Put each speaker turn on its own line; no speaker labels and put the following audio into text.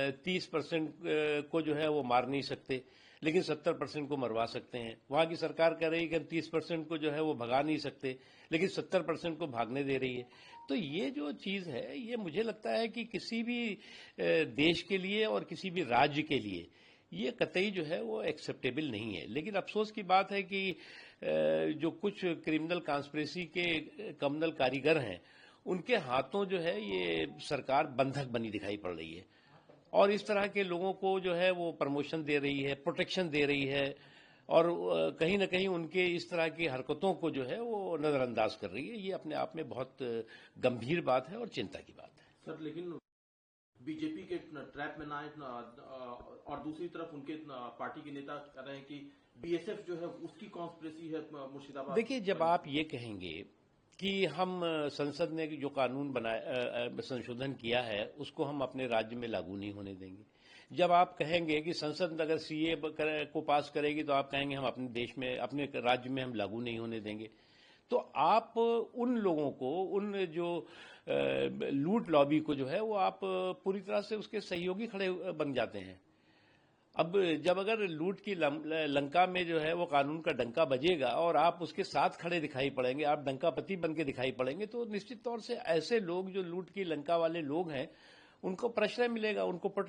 30% को जो है वो मार नहीं सकते, लेकिन 70% को मरवा सकते हैं। वहां की सरकार कह रही है कि हम 30% को जो है वो भगा नहीं सकते, लेकिन 70% को भागने दे रही है। तो ये जो चीज है, ये मुझे लगता है कि किसी भी देश के लिए और किसी भी राज्य के लिए ये कतई जो है वो एक्सेप्टेबल नहीं है। लेकिन अफसोस की बात है कि जो कुछ क्रिमिनल कॉन्स्पिरेसी के कम्युनल कारीगर हैं, उनके हाथों जो है ये सरकार बंधक बनी दिखाई पड़ रही है और इस तरह के लोगों को जो है वो प्रमोशन दे रही है, प्रोटेक्शन दे रही है और कहीं ना कहीं उनके इस तरह की हरकतों को जो है वो नजरअंदाज कर रही है। ये अपने आप में बहुत गंभीर बात है और चिंता की बात है।
सर, लेकिन बीजेपी के ट्रैप में ना आए और दूसरी तरफ उनके पार्टी के नेता कह रहे हैं कि बीएसएफ जो है उसकी कॉन्स्पिरेसी है मुर्शिदाबाद।
देखिए, जब आप ये कहेंगे कि हम संसद ने जो कानून बनाया, संशोधन किया है, उसको हम अपने राज्य में लागू नहीं होने देंगे, जब आप कहेंगे कि संसद अगर सीए को पास करेगी तो आप कहेंगे हम अपने देश में, अपने राज्य में हम लागू नहीं होने देंगे, तो आप उन लोगों को, उन जो लूट लॉबी को जो है वो आप पूरी तरह से उसके सहयोगी खड़े बन जाते हैं। अब जब अगर लूट की लंका में जो है वो कानून का डंका बजेगा और आप उसके साथ खड़े दिखाई पड़ेंगे, आप डंकापति बन के दिखाई पड़ेंगे, तो निश्चित तौर से ऐसे लोग जो लूट की लंका वाले लोग हैं उनको प्रश्रय मिलेगा, उनको